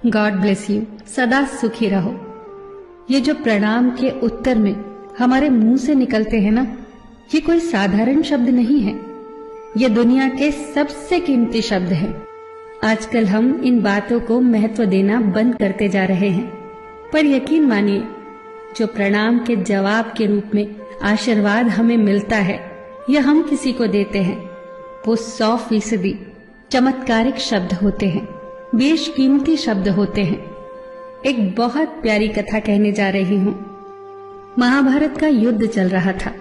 God bless you. सदा सुखी रहो। ये जो प्रणाम के उत्तर में हमारे मुंह से निकलते हैं ना, ये कोई साधारण शब्द नहीं है। ये दुनिया के सबसे कीमती शब्द हैं। आजकल हम इन बातों को महत्व देना बंद करते जा रहे हैं, पर यकीन मानिए, जो प्रणाम के जवाब के रूप में आशीर्वाद हमें मिलता है या हम किसी को देते हैं, वो 100% चमत्कारिक शब्द होते हैं, बेशकीमती शब्द होते हैं। एक बहुत प्यारी कथा कहने जा रही हूं। महाभारत का युद्ध चल रहा था।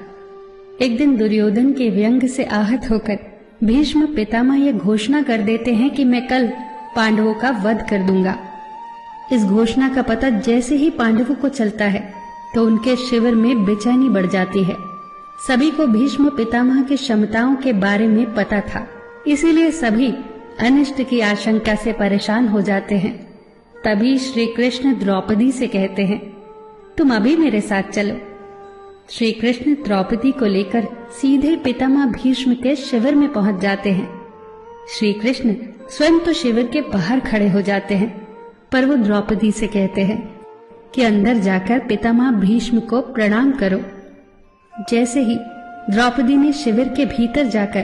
एक दिन दुर्योधन के व्यंग से आहत होकर भीष्म पितामह यह घोषणा कर देते हैं कि मैं कल पांडवों का वध कर दूंगा। इस घोषणा का पता जैसे ही पांडवों को चलता है तो उनके शिविर में बेचैनी बढ़ जाती है। सभी को भीष्म पितामह की क्षमताओं के बारे में पता था, इसीलिए सभी अनिष्ट की आशंका से परेशान हो जाते हैं। तभी श्री कृष्ण द्रौपदी से कहते हैं, तुम अभी मेरे साथ चलो। श्री कृष्ण द्रौपदी को लेकर सीधे पितामह भीष्म के शिविर में पहुंच जाते हैं। श्री कृष्ण स्वयं तो शिविर के बाहर खड़े हो जाते हैं, पर वो द्रौपदी से कहते हैं कि अंदर जाकर पितामह भीष्म को प्रणाम करो। जैसे ही द्रौपदी ने शिविर के भीतर जाकर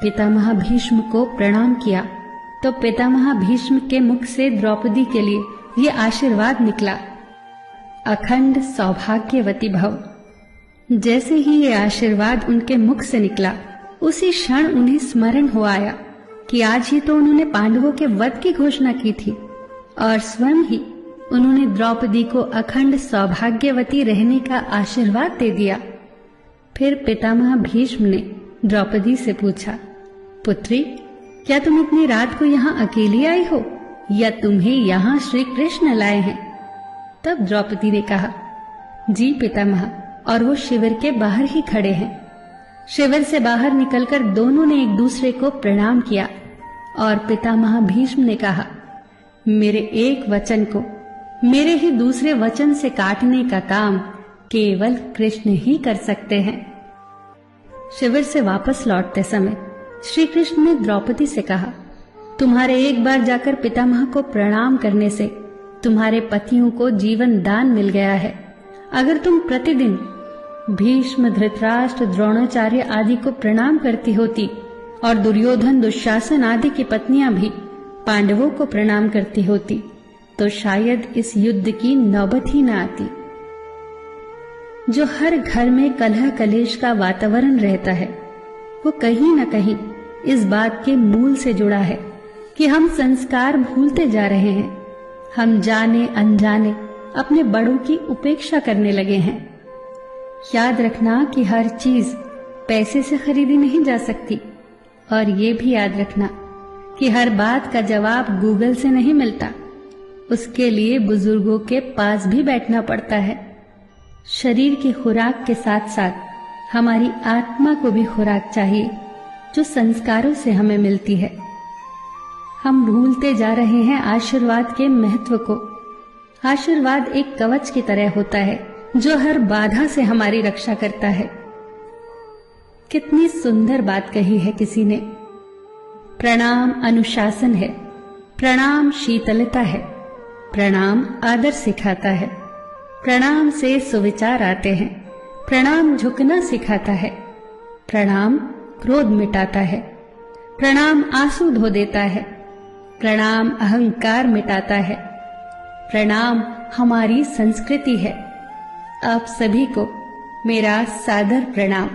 पितामह भीष्म को प्रणाम किया तो पितामह भीष्म के मुख से द्रौपदी के लिए ये आशीर्वाद निकला, अखंड सौभाग्यवती भव। जैसे ही ये आशीर्वाद उनके मुख से निकला, उसी क्षण उन्हें स्मरण हो आया कि आज ही तो उन्होंने पांडवों के वध की घोषणा की थी और स्वयं ही उन्होंने द्रौपदी को अखंड सौभाग्यवती रहने का आशीर्वाद दे दिया। फिर पितामह भीष्म ने द्रौपदी से पूछा, पुत्री, क्या तुम इतनी रात को यहाँ अकेली आई हो या तुम्हें यहाँ श्री कृष्ण लाए हैं? तब द्रौपदी ने कहा, जी पितामह, और वो शिविर के बाहर ही खड़े हैं। शिविर से बाहर निकलकर दोनों ने एक दूसरे को प्रणाम किया और पितामह भीष्म ने कहा, मेरे एक वचन को मेरे ही दूसरे वचन से काटने का काम केवल कृष्ण ही कर सकते हैं। शिविर से वापस लौटते समय श्री कृष्ण ने द्रौपदी से कहा, तुम्हारे एक बार जाकर पितामह को प्रणाम करने से तुम्हारे पतियों को जीवन दान मिल गया है। अगर तुम प्रतिदिन भीष्म, धृतराष्ट्र, द्रोणाचार्य आदि को प्रणाम करती होती और दुर्योधन, दुशासन आदि की पत्नियां भी पांडवों को प्रणाम करती होती तो शायद इस युद्ध की नौबत ही न आती। जो हर घर में कलह कलेश का वातावरण रहता है, वो कहीं न कहीं इस बात के मूल से जुड़ा है कि हम संस्कार भूलते जा रहे हैं। हम जाने अनजाने अपने बड़ों की उपेक्षा करने लगे हैं। याद रखना कि हर चीज पैसे से खरीदी नहीं जा सकती, और ये भी याद रखना कि हर बात का जवाब गूगल से नहीं मिलता। उसके लिए बुजुर्गों के पास भी बैठना पड़ता है। शरीर की खुराक के साथ साथ हमारी आत्मा को भी खुराक चाहिए, जो संस्कारों से हमें मिलती है। हम भूलते जा रहे हैं आशीर्वाद के महत्व को। आशीर्वाद एक कवच की तरह होता है जो हर बाधा से हमारी रक्षा करता है। कितनी सुंदर बात कही है किसी ने। प्रणाम अनुशासन है, प्रणाम शीतलता है, प्रणाम आदर सिखाता है, प्रणाम से सुविचार आते हैं, प्रणाम झुकना सिखाता है, प्रणाम क्रोध मिटाता है, प्रणाम आंसू धो देता है, प्रणाम अहंकार मिटाता है, प्रणाम हमारी संस्कृति है। आप सभी को मेरा सादर प्रणाम।